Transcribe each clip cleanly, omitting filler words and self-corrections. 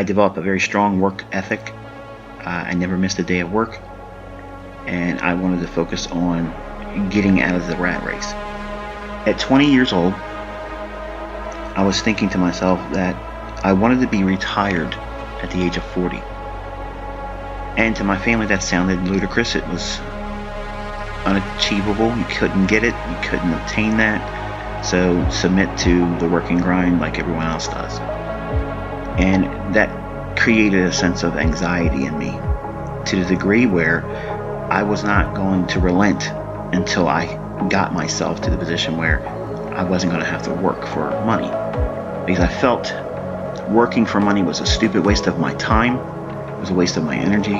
I developed a very strong work ethic. I never missed a day of work, and I wanted to focus on getting out of the rat race. At 20 years old, I was thinking to myself that I wanted to be retired at the age of 40. And to my family, that sounded ludicrous. It was unachievable. You couldn't get it. You couldn't obtain that. So submit to the working grind like everyone else does. And that created a sense of anxiety in me to the degree where I was not going to relent until I got myself to the position where I wasn't going to have to work for money. Because I felt working for money was a stupid waste of my time. It was a waste of my energy.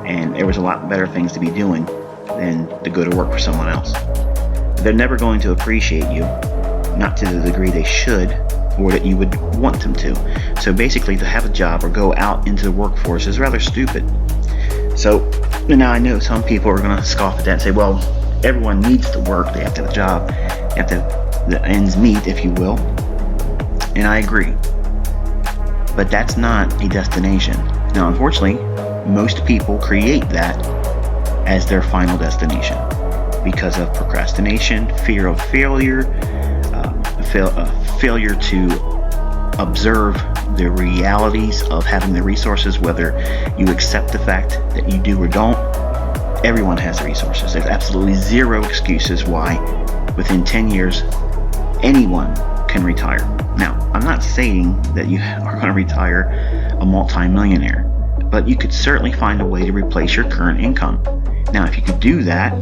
And there was a lot better things to be doing than to go to work for someone else. They're never going to appreciate you, not to the degree they should, or that you would want them to. So basically, to have a job or go out into the workforce is rather stupid. So now I know some people are going to scoff at that and say, well, everyone needs to work. They have to have a job. They have to have the ends meet, if you will. And I agree. But that's not a destination. Now, unfortunately, most people create that as their final destination because of procrastination, fear of failure, failure to observe the realities of having the resources, whether you accept the fact that you do or don't. Everyone has resources. There's absolutely zero excuses why within 10 years anyone can retire. Now, I'm not saying that you are going to retire a multi-millionaire, but you could certainly find a way to replace your current income. Now, if you could do that,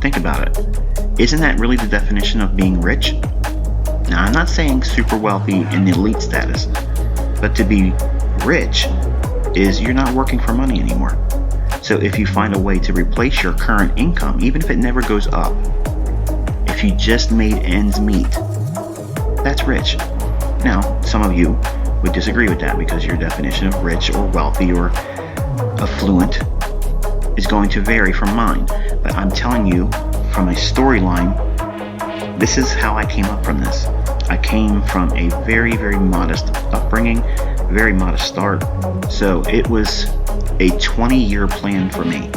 think about it. Isn't that really the definition of being rich? Now, I'm not saying super wealthy in elite status, but to be rich is you're not working for money anymore. So if you find a way to replace your current income, even if it never goes up, if you just made ends meet, that's rich. Now, some of you would disagree with that because your definition of rich or wealthy or affluent is going to vary from mine. But I'm telling you from a storyline, this is how I came up from this. I came from a very, very modest upbringing, very modest start. So it was a 20-year plan for me.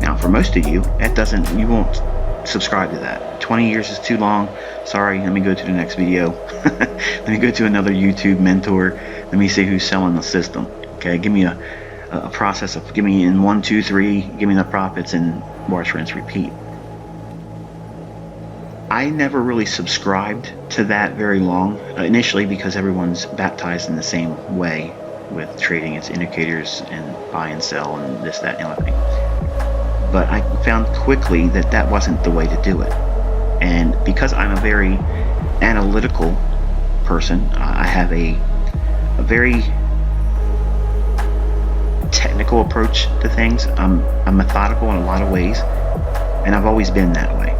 Now, for most of you, you won't subscribe to that. 20 years is too long. Sorry, let me go to the next video. Let me go to another YouTube mentor. Let me see who's selling the system. Okay, give me a process of, give me in 1, 2, 3, give me the profits and wash, rinse, repeat. I never really subscribed to that very long, initially because everyone's baptized in the same way with trading its indicators and buy and sell and this, that, and the other thing. But I found quickly that that wasn't the way to do it. And because I'm a very analytical person, I have a very technical approach to things. I'm methodical in a lot of ways, and I've always been that way.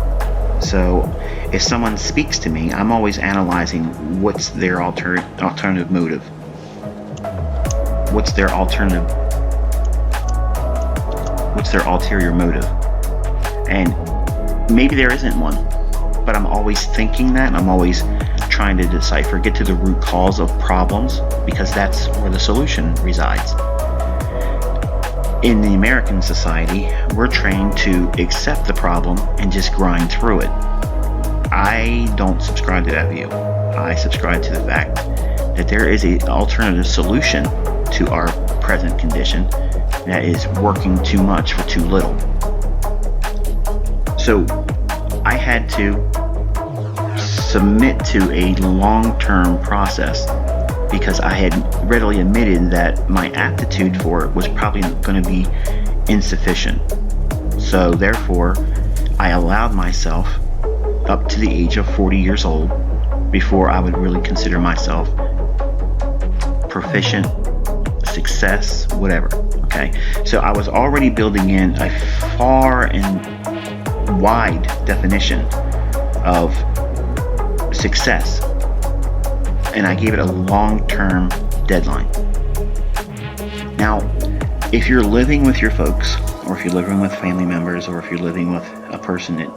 So if someone speaks to me, I'm always analyzing what's their alternative motive. What's their ulterior motive? And maybe there isn't one, but I'm always thinking that, and I'm always trying to decipher, get to the root cause of problems, because that's where the solution resides. In the American society, we're trained to accept the problem and just grind through it. I don't subscribe to that view. I subscribe to the fact that there is an alternative solution to our present condition that is working too much for too little. So I had to submit to a long-term process because I had readily admitted that my aptitude for it was probably going to be insufficient. So therefore, I allowed myself up to the age of 40 years old before I would really consider myself proficient, success, whatever. Okay, so I was already building in a far and wide definition of success, and I gave it a long-term deadline. Now, if you're living with your folks, or if you're living with family members, or if you're living with a person that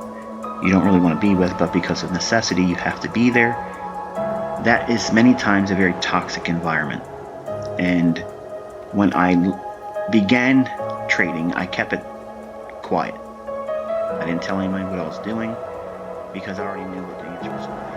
you don't really want to be with, but because of necessity you have to be there, that is many times a very toxic environment. And when I began trading, I kept it quiet. I didn't tell anybody what I was doing because I already knew what the answer was going to be.